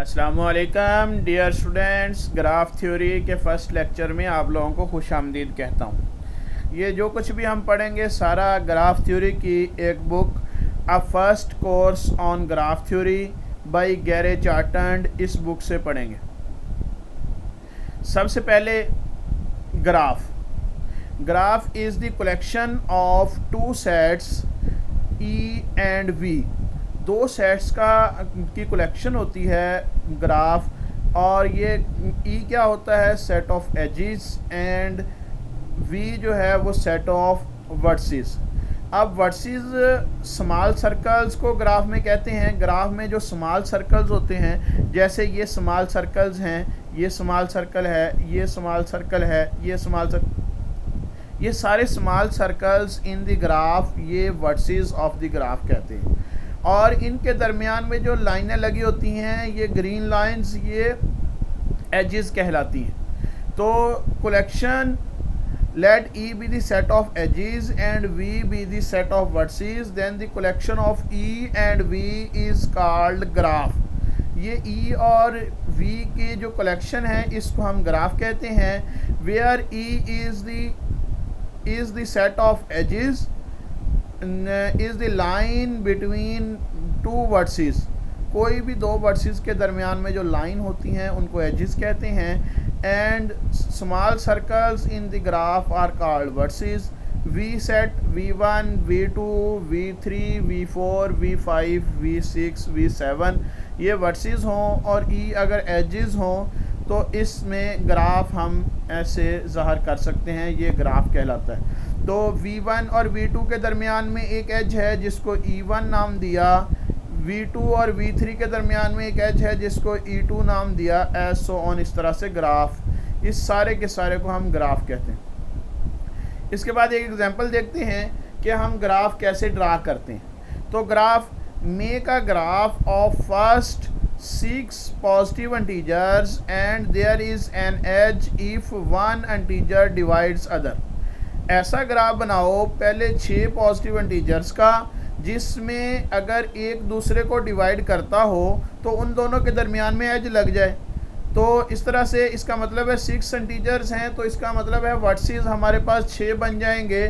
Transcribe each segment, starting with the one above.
अस्सलामुअलैकुम dear students, graph theory के first lecture में आप लोगों को खुश आमदीद कहता हूँ। ये जो कुछ भी हम पढ़ेंगे सारा ग्राफ थ्योरी की एक book a first course on graph theory by Gary Chartrand, इस बुक से पढ़ेंगे। सबसे पहले graph is the collection of two sets E and V. दो सेट्स की कलेक्शन होती है ग्राफ, और ये ई क्या होता है, set of edges, and V जो है वो सेट ऑफ वर्सेस। अब वर्सेस स्मॉल सर्कल्स को ग्राफ में कहते हैं। ग्राफ में जो स्मॉल सर्कल्स होते हैं, जैसे ये स्मॉल सर्कल्स हैं, ये स्मॉल सर्कल है, ये स्मॉल सर्कल है, ये स्मॉल सर्कल, ये सारे small circles in the graph ये वर्सेस ऑफ द ग्राफ कहते हैं। और इनके दरमियान में जो लाइनें लगी होती हैं, ये ग्रीन लाइंस, ये एजेस कहलाती हैं। तो collection let E be the set of edges and V be the set of vertices, then the collection of E and V is called graph. ये ई और वी की जो कलेक्शन है इसको हम ग्राफ कहते हैं। Where E is the set of edges is the line between two vertices. कोई भी दो वर्सेस के दरमियान में जो लाइन होती हैं उनको एजेस कहते हैं। And small circles in the graph are called vertices. We set V1, V2, V3, V4, V5, V6, V7 ये वर्सेस हों और ई अगर एजेस हों तो इसमें ग्राफ हम ऐसे ज़ाहिर कर सकते हैं, ये ग्राफ कहलाता है। तो V1 और V2 के दरमियान में एक एज है जिसको E1 नाम दिया, V2 और V3 के दरमियान में एक एज है जिसको E2 नाम दिया, एज सो ऑन। इस तरह से ग्राफ, इस सारे के सारे को हम ग्राफ कहते हैं। इसके बाद एक एग्जांपल देखते हैं कि हम ग्राफ कैसे ड्रा करते हैं। तो graph, make a graph of first 6 positive integers and there is an edge if one integer divides other. ऐसा ग्राफ बनाओ पहले 6 पॉजिटिव इंटीजर्स का जिसमें अगर एक दूसरे को डिवाइड करता हो तो उन दोनों के दरमियान में एज लग जाए। तो इस तरह से इसका मतलब है 6 इंटीजर्स हैं, तो इसका मतलब है वर्सेस हमारे पास 6 बन जाएंगे,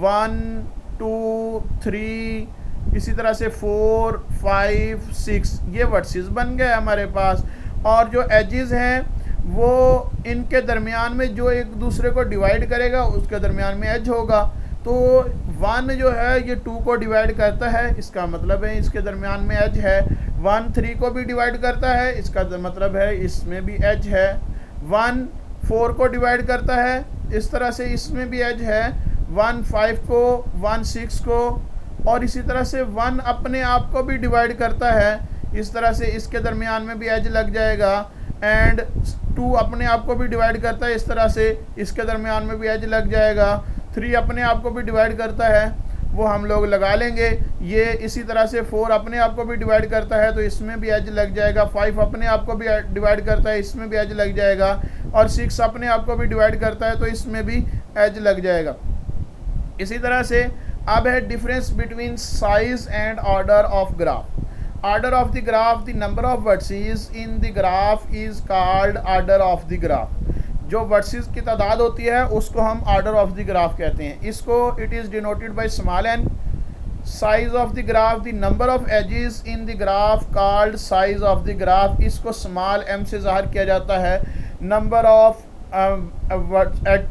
1 2 3, इसी तरह से 4 5 6, ये वर्सेस बन गए हमारे पास। और जो एजेस हैं वो इनके दरमियान में जो एक दूसरे को डिवाइड करेगा उसके दरमियान में एज होगा। तो 1 जो है ये 2 को डिवाइड करता है, इसका मतलब है इसके दरमियान में एज है। 1 3 को भी डिवाइड करता है, इसका मतलब है इसमें भी एज है। 1 4 को डिवाइड करता है, इस तरह से इसमें भी एज है। 1 5 को, 1 6 को, और इसी तरह से 1 अपने आप को भी डिवाइड करता है, इस तरह से इसके दरमियान में भी एज लग जाएगा। एंड 2 अपने आप को भी डिवाइड करता है, इस तरह से इसके दरमियान में भी एज लग जाएगा। 3 अपने आप को भी डिवाइड करता है, वो हम लोग लगा लेंगे। ये इसी तरह से 4 अपने आप को भी डिवाइड करता है तो इसमें भी एज लग जाएगा। 5 अपने आप को भी डिवाइड करता है, इसमें भी एज लग जाएगा। और 6 अपने आप को भी डिवाइड करता है तो इसमें भी एज लग जाएगा। इसी तरह से अब है difference between size and order of graph. Order of the graph, the number of versus in the graph is called order of the graph. जो वर्सेस की तादाद होती है उसको हम ऑर्डर ऑफ द ग्राफ कहते हैं। इसको it is denoted by small n. Size of the graph, the number of edges in the graph called size of the graph, इसको स्मॉल एम से ज़ाहिर किया जाता है। Number of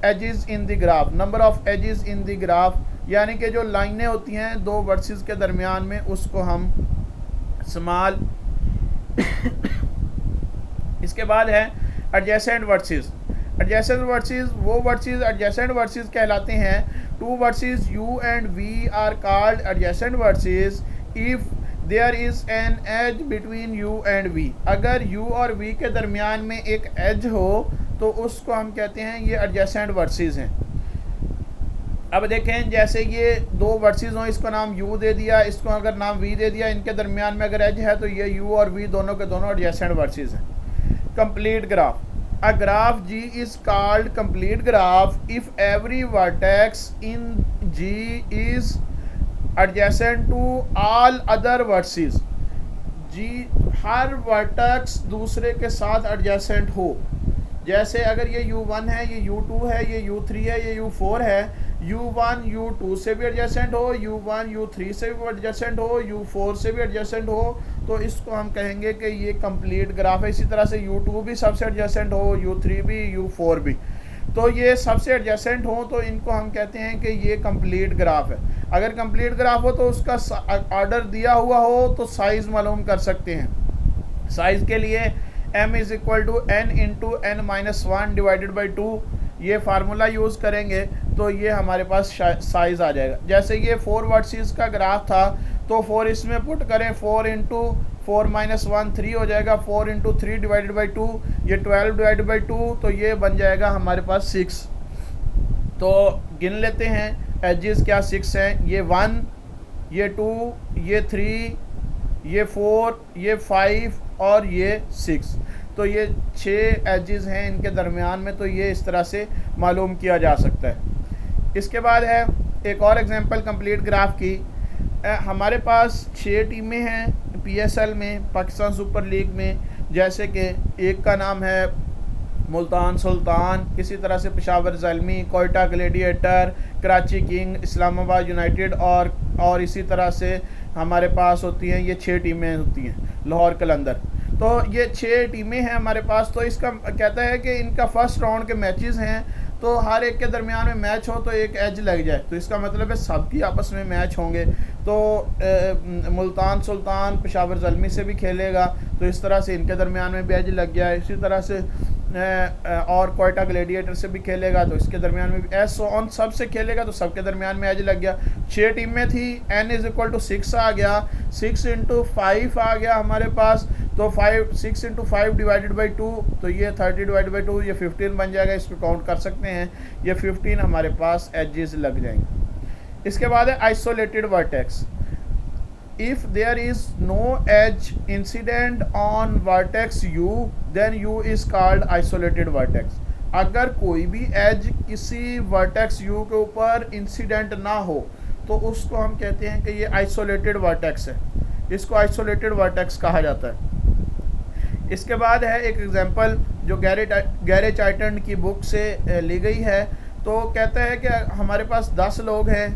edges in the graph, number of edges in the graph यानी कि जो लाइनें होती हैं दो वर्सेस के दरमियान में, उसको हम स्मॉल। इसके बाद है एडजेसेंट वर्सेस। एडजेसेंट वर्सेस वो वर्सेस एडजेसेंट वर्सेस कहलाते हैं। 2 vertices U and V are called adjacent vertices if there is an edge between U and V। अगर U और V के दरमियान में एक एज हो तो उसको हम कहते हैं ये एडजेसेंट वर्सेस हैं। अब देखें, जैसे ये 2 वर्सेस हों, इसको नाम U दे दिया, इसको अगर नाम V दे दिया, इनके दरमियान में अगर एज है तो ये U और V दोनों के दोनों एडजेसेंट वर्सेस हैं। Complete graph, a graph G is called complete graph if every vertex in G is adjacent to all other vertices. G हर वर्टेक्स दूसरे के साथ एडजेसेंट हो। जैसे अगर ये U1 है, ये U2 है, ये U3 है, ये U4 है, U1 U2 से भी एडजेसेंट हो, U1 U3 से भी एडजेसेंट हो, U4 से भी एडजेसेंट हो, तो इसको हम कहेंगे कि ये कंप्लीट ग्राफ है। इसी तरह से U2 भी सबसे एडजेसेंट हो, U3 भी, U4 भी, तो ये सबसे एडजेसेंट हो तो इनको हम कहते हैं कि ये कंप्लीट ग्राफ है। अगर कंप्लीट ग्राफ हो तो उसका ऑर्डर दिया हुआ हो तो साइज़ मालूम कर सकते हैं। साइज़ के लिए m is equal to n into n minus 1 divided by 2, ये फार्मूला यूज़ करेंगे तो ये हमारे पास साइज़ आ जाएगा। जैसे ये 4 वर्सेस का ग्राफ था तो 4 इसमें पुट करें, 4 इंटू 4 माइनस 1 3 हो जाएगा, 4 इंटू 3 डिवाइडेड बाई 2, ये 12 डिवाइडेड बाई 2, तो ये बन जाएगा हमारे पास 6। तो गिन लेते हैं एजेस क्या 6 हैं, ये 1, ये 2, ये 3, ये 4, ये 5 और ये 6, तो ये 6 एजेस हैं इनके दरमियान में। तो ये इस तरह से मालूम किया जा सकता है। इसके बाद है एक और एग्जांपल कंप्लीट ग्राफ की। हमारे पास 6 टीमें हैं PSL में, पाकिस्तान सुपर लीग में, जैसे कि एक का नाम है मुल्तान सुल्तान, इसी तरह से Peshawar Zalmi, Quetta gladiator, Karachi king, Islamabad United और इसी तरह से हमारे पास होती हैं ये 6 टीमें होती हैं, लाहौर कलंदर। तो ये 6 टीमें हैं हमारे पास। तो इसका कहता है कि इनका फर्स्ट राउंड के मैचेस हैं, तो हर एक के दरमियान में मैच हो तो एक एज लग जाए, तो इसका मतलब है सबकी आपस में मैच होंगे। तो मुल्तान सुल्तान पेशावर ज़ल्मी से भी खेलेगा तो इस तरह से इनके दरमियान में भी एज लग गया है। इसी तरह से और कोयटा ग्लेडिएटर से भी खेलेगा तो इसके दरमियान में भी एस ऑन सब से खेलेगा तो सबके दरमियान में एज लग गया। 6 टीमें थी, n इज़ इक्वल टू 6 आ गया, 6 इंटू 5 आ गया हमारे पास, तो 6 इंटू 5 डिवाइडेड बाई 2, तो ये 30 डिवाइडेड बाई 2, ये 15 बन जाएगा। इसको काउंट कर सकते हैं, ये 15 हमारे पास एजेस लग जाएंगे। इसके बाद है isolated vertex. If there is no edge incident on vertex U, then U is called isolated vertex. अगर कोई भी एज किसी वर्टेक्स U के ऊपर इंसिडेंट ना हो तो उसको हम कहते हैं कि ये आइसोलेटेड वर्टेक्स है, इसको आइसोलेटेड वर्टेक्स कहा जाता है। इसके बाद है एक एग्जांपल जो गैरे चाइटन की बुक से ली गई है। तो कहता है कि हमारे पास 10 लोग हैं,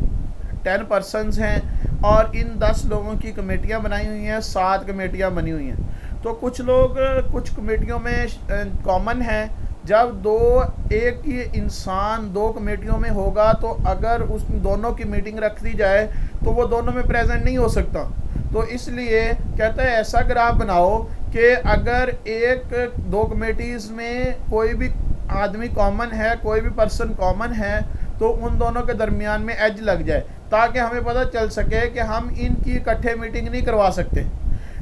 10 पर्सनस हैं, और इन 10 लोगों की कमेटियां बनाई हुई हैं, 7 कमेटियां बनी हुई हैं। तो कुछ लोग कुछ कमेटियों में कॉमन है, जब एक ही इंसान 2 कमेटियों में होगा तो अगर उस दोनों की मीटिंग रख दी जाए तो वो दोनों में प्रेजेंट नहीं हो सकता। तो इसलिए कहता है ऐसा ग्राफ बनाओ कि अगर 2 कमेटीज़ में कोई भी आदमी कॉमन है, कोई भी पर्सन कॉमन है, तो उन दोनों के दरमियान में एज लग जाए, ताकि हमें पता चल सके कि हम इनकी इकट्ठे मीटिंग नहीं करवा सकते।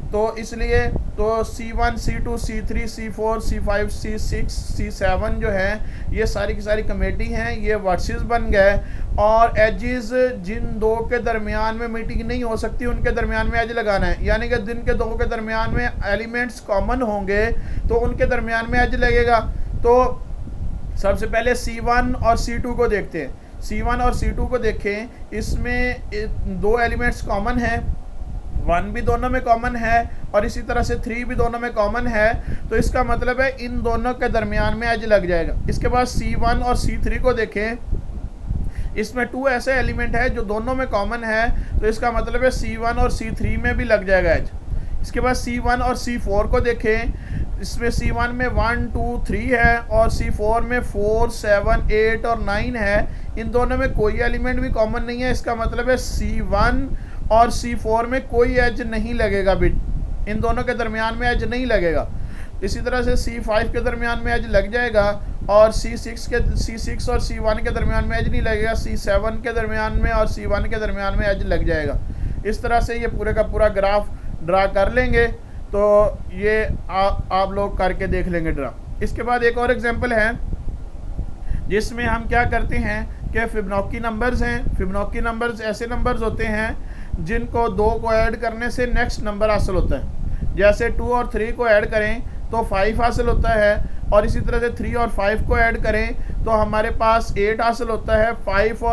तो इसलिए तो C1 C2 C3 C4 C5 C6 C7 जो है ये सारी की सारी कमेटी हैं, ये वर्सेस बन गए, और एजेस जिन 2 के दरमियान में मीटिंग नहीं हो सकती उनके दरमियान में एज लगाना है। यानी कि जिन के 2 के दरमियान में एलिमेंट्स कॉमन होंगे तो उनके दरमियान में एज लगेगा। तो सबसे पहले C1 और C2 को देखते हैं। C1 और C2 को देखें, इसमें 2 एलिमेंट्स कॉमन है, 1 भी दोनों में कॉमन है और इसी तरह से 3 भी दोनों में कॉमन है। तो इसका मतलब है इन दोनों के दरमियान में एज लग जाएगा। इसके बाद C1 और C3 को देखें, इसमें 2 ऐसे एलिमेंट है जो दोनों में कॉमन है, तो इसका मतलब है C1 और C3 में भी लग जाएगा एज। इसके बाद C1 और C4 को देखें, इसमें C1 में 1 2 3 है और C4 में 4 7 8 और 9 है। इन दोनों में कोई एलिमेंट भी कॉमन नहीं है, इसका मतलब है C1 और C4 में कोई एज नहीं लगेगा बिट, इन दोनों के दरमियान में एज नहीं लगेगा। इसी तरह से C5 के दरमियान में एज लग जाएगा और C6 और C1 के दरमियान में एज नहीं लगेगा, C7 के दरमियान में और C1 के दरमियान में एज लग जाएगा। इस तरह से ये पूरे का पूरा ग्राफ ड्रा कर लेंगे, तो ये आप लोग करके देख लेंगे ड्रा। इसके बाद एक और एग्जांपल है जिसमें हम क्या करते हैं कि फिबोनाची नंबर्स हैं। फिबोनाची नंबर्स ऐसे नंबर्स होते हैं जिनको 2 को ऐड करने से नेक्स्ट नंबर हासिल होता है। जैसे 2 और 3 को ऐड करें तो 5 हासिल होता है, और इसी तरह से 3 और 5 को ऐड करें तो हमारे पास 8 हासिल होता है। 5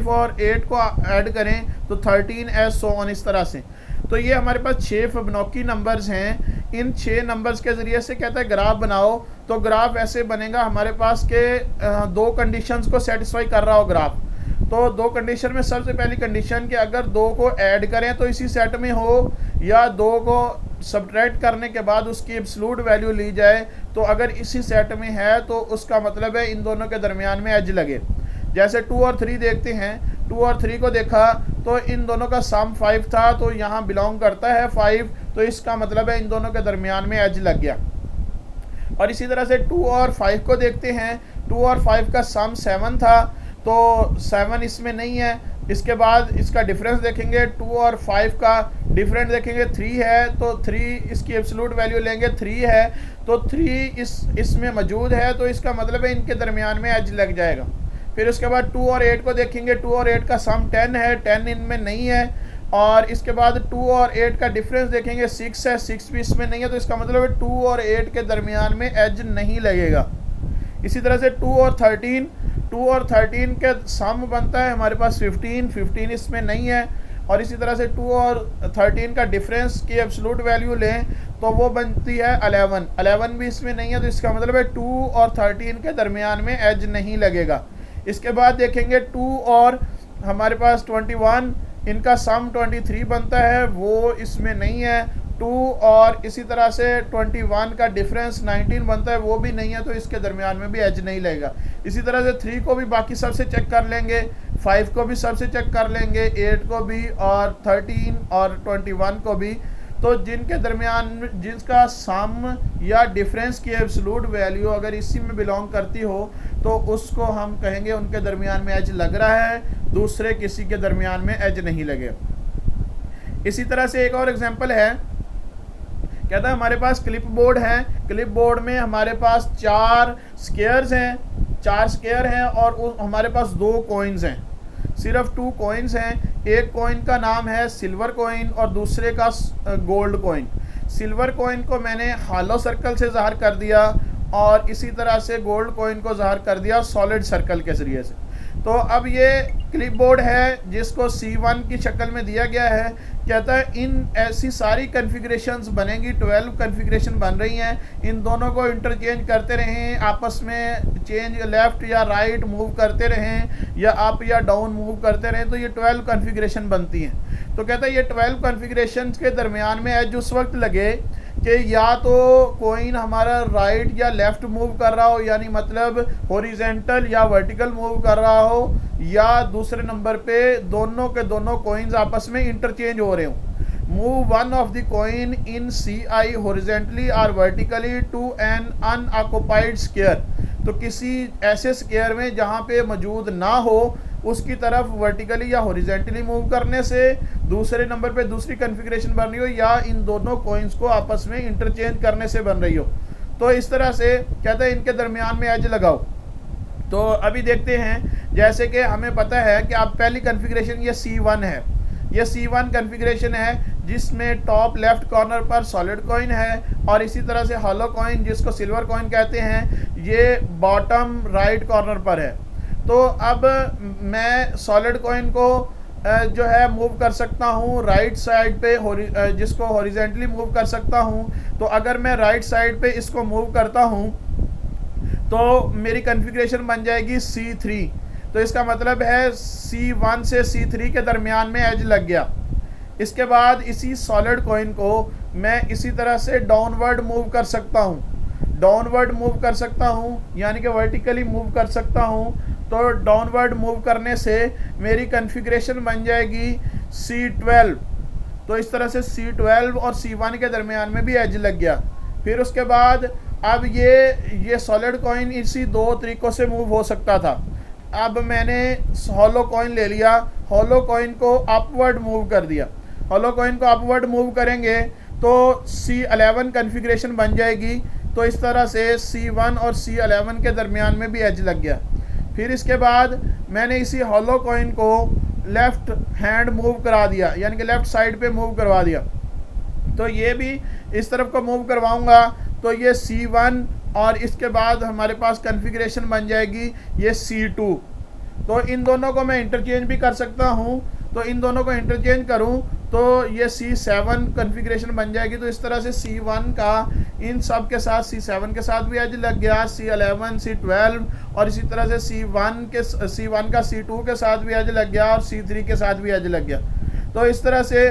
और 8 को ऐड करें तो 13 एज सो ऑन, इस तरह से। तो ये हमारे पास 6 फिबोनाची नंबर्स हैं। इन 6 नंबर्स के ज़रिए से कहता है ग्राफ बनाओ। तो ग्राफ ऐसे बनेगा हमारे पास के 2 कंडीशंस को सेटिस्फाई कर रहा हो ग्राफ। तो 2 कंडीशन में सबसे पहली कंडीशन कि अगर 2 को ऐड करें तो इसी सेट में हो, या 2 को सब्ट्रैक्ट करने के बाद उसकी एब्सोल्यूट वैल्यू ली जाए। तो अगर इसी सेट में है तो उसका मतलब है इन दोनों के दरमियान में एज लगे। जैसे 2 और 3 देखते हैं, 2 और 3 को देखा तो इन दोनों का सम 5 था, तो यहाँ बिलोंग करता है 5, तो इसका मतलब है इन दोनों के दरमियान में एज लग गया। और इसी तरह से 2 और 5 को देखते हैं, 2 और 5 का सम 7 था, तो 7 इसमें नहीं है। इसके बाद इसका डिफरेंस देखेंगे, 2 और 5 का डिफरेंस देखेंगे 3 है, तो 3 इसकी एब्सोल्यूट वैल्यू लेंगे 3 है, तो 3 इसमें मौजूद है, तो इसका मतलब है इनके दरमियान में एज लग जाएगा। फिर उसके बाद 2 और 8 को देखेंगे, 2 और 8 का सम 10 है, 10 इनमें नहीं है। और इसके बाद 2 और 8 का डिफरेंस देखेंगे 6 है, 6 भी इसमें नहीं है, तो इसका मतलब है 2 और 8 के दरमियान में एज नहीं लगेगा। इसी तरह से 2 और 13 के सम बनता है हमारे पास 15 इसमें नहीं है। और इसी तरह से 2 और 13 का डिफरेंस की एब्सोल्यूट वैल्यू लें तो वो बनती है 11 भी इसमें नहीं है, तो इसका मतलब है 2 और 13 के दरमियान में एज नहीं लगेगा। इसके बाद देखेंगे 2 और हमारे पास 21, इनका सम 23 बनता है, वो इसमें नहीं है। 2 और इसी तरह से 21 का डिफरेंस 19 बनता है, वो भी नहीं है, तो इसके दरमियान में भी एज नहीं लगेगा। इसी तरह से 3 को भी बाकी सबसे चेक कर लेंगे, 5 को भी सबसे चेक कर लेंगे, 8 को भी, और 13 और 21 को भी। तो जिनके दरमियान जिसका सम या डिफरेंस की एब्सोल्यूट वैल्यू अगर इसी में बिलोंग करती हो तो उसको हम कहेंगे उनके दरमियान में एज लग रहा है, दूसरे किसी के दरमियान में एज नहीं लगे। इसी तरह से एक और एग्जांपल है, कहता है हमारे पास क्लिप बोर्ड है, क्लिप बोर्ड में हमारे पास 4 स्क्वायर्स हैं, 4 स्क्वायर हैं, और हमारे पास 2 कॉइन्स हैं, सिर्फ 2 कॉइन्स हैं। एक कॉइन का नाम है सिल्वर कॉइन और दूसरे का गोल्ड कॉइन। सिल्वर कॉइन को मैंने हॉलो सर्कल से ज़ाहिर कर दिया, और इसी तरह से गोल्ड कॉइन को ज़ाहिर कर दिया सॉलिड सर्कल के ज़रिए से। तो अब ये क्लिपबोर्ड है जिसको C1 की शक्ल में दिया गया है। कहता है इन ऐसी सारी कन्फिग्रेशंस बनेंगी, 12 कन्फिग्रेशन बन रही हैं, इन दोनों को इंटरचेंज करते रहें, आपस में चेंज लेफ़्ट या राइट मूव करते रहें, या अप या डाउन मूव करते रहें, तो ये 12 कन्फिग्रेशन बनती हैं। तो कहता है ये 12 कन्फिग्रेशन के दरमियान में एज उस वक्त लगे कि या तो कोइन हमारा राइट या लेफ़्ट मूव कर रहा हो, यानी मतलब हॉरिजेंटल या वर्टिकल मूव कर रहा हो, या दूसरे नंबर पे दोनों के दोनों कॉइन्स आपस में इंटरचेंज हो रहे हो। Move one of the coin in CI horizontally और vertically to an unoccupied square. तो किसी ऐसे स्क्वायर में जहाँ पे मौजूद ना हो उसकी तरफ वर्टिकली या हॉरिजेंटली मूव करने से दूसरे नंबर पे दूसरी कन्फिग्रेशन बन रही हो, या इन दोनों कॉइन्स को आपस में इंटरचेंज करने से बन रही हो। तो इस तरह से कहते हैं इनके दरमियान में एज लगाओ। तो अभी देखते हैं, जैसे कि हमें पता है कि आप पहली कन्फिग्रेशन ये C1 है, ये C1 कन्फिग्रेशन है जिसमें टॉप लेफ्ट कॉर्नर पर सॉलिड कॉइन है, और इसी तरह से हॉलो कॉइन जिसको सिल्वर कॉइन कहते हैं ये बॉटम राइट कॉर्नर पर है। तो अब मैं सॉलिड कॉइन को जो है मूव कर सकता हूँ राइट साइड पे, जिसको हॉरिजेंटली मूव कर सकता हूँ। तो अगर मैं राइट साइड पे इसको मूव करता हूँ तो मेरी कन्फिग्रेशन बन जाएगी C3। तो इसका मतलब है C1 से C3 के दरमियान में एज लग गया। इसके बाद इसी सॉलिड कॉइन को मैं इसी तरह से डाउनवर्ड मूव कर सकता हूँ, डाउनवर्ड मूव कर सकता हूँ, यानी कि वर्टिकली मूव कर सकता हूँ। तो डाउनवर्ड मूव करने से मेरी कन्फिग्रेशन बन जाएगी C12। तो इस तरह से C12 और C1 के दरमियान में भी एज लग गया। फिर उसके बाद अब ये सॉलिड कॉइन इसी 2 तरीक़ों से मूव हो सकता था। अब मैंने हॉलो कॉइन ले लिया, हॉलो कॉइन को अपवर्ड मूव कर दिया। हॉलो कॉइन को अपवर्ड मूव करेंगे तो C11 कन्फिग्रेशन बन जाएगी। तो इस तरह से C1 और C11 के दरमियान में भी एज लग गया। फिर इसके बाद मैंने इसी हॉलो कॉइन को लेफ़्ट हैंड मूव करा दिया, यानी कि लेफ़्ट साइड पे मूव करवा दिया। तो ये भी इस तरफ को मूव करवाऊंगा तो ये C1, और इसके बाद हमारे पास कन्फिग्रेशन बन जाएगी ये C2। तो इन दोनों को मैं इंटरचेंज भी कर सकता हूँ। तो इन दोनों को इंटरचेंज करूँ तो ये C7 कन्फिग्रेशन बन जाएगी। तो इस तरह से C1 का इन सब के साथ C7 के साथ भी एज लग गया, C11 C12, और इसी तरह से C1 का C2 के साथ भी एज लग गया और C3 के साथ भी एज लग गया। तो इस तरह से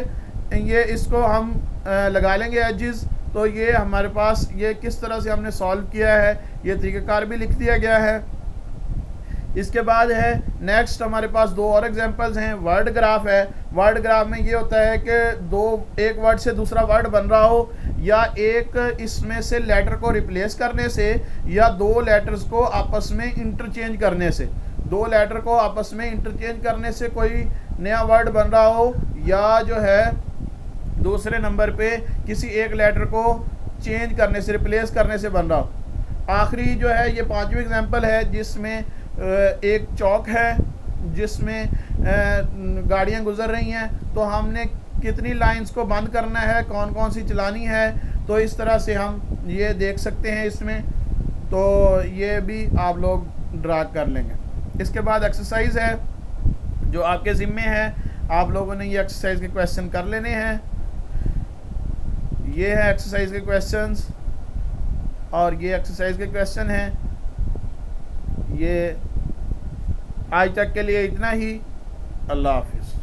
ये इसको हम लगा लेंगे एजिज़। तो ये हमारे पास ये किस तरह से हमने सॉल्व किया है, ये तरीक़ाकार भी लिख दिया गया है। इसके बाद है नेक्स्ट हमारे पास दो और एग्जांपल्स हैं। वर्ड ग्राफ है। वर्ड ग्राफ में ये होता है कि एक वर्ड से दूसरा वर्ड बन रहा हो, या एक इसमें से लेटर को रिप्लेस करने से, या दो लेटर्स को आपस में इंटरचेंज करने से, दो लेटर को आपस में इंटरचेंज करने से कोई नया वर्ड बन रहा हो, या जो है दूसरे नंबर पे किसी एक लेटर को चेंज करने से, रिप्लेस करने से बन रहा हो। आखिरी जो है ये पांचवी एग्जांपल है जिसमें एक चौक है जिसमें गाड़ियां गुजर रही हैं, तो हमने कितनी लाइंस को बंद करना है, कौन कौन सी चलानी है, तो इस तरह से हम ये देख सकते हैं इसमें। तो ये भी आप लोग ड्रा कर लेंगे। इसके बाद एक्सरसाइज है जो आपके ज़िम्मे है, आप लोगों ने ये एक्सरसाइज के क्वेश्चन कर लेने हैं। ये है एक्सरसाइज के क्वेश्चंस और ये एक्सरसाइज के क्वेश्चन हैं। ये आज तक के लिए इतना ही। अल्लाह हाफिज़।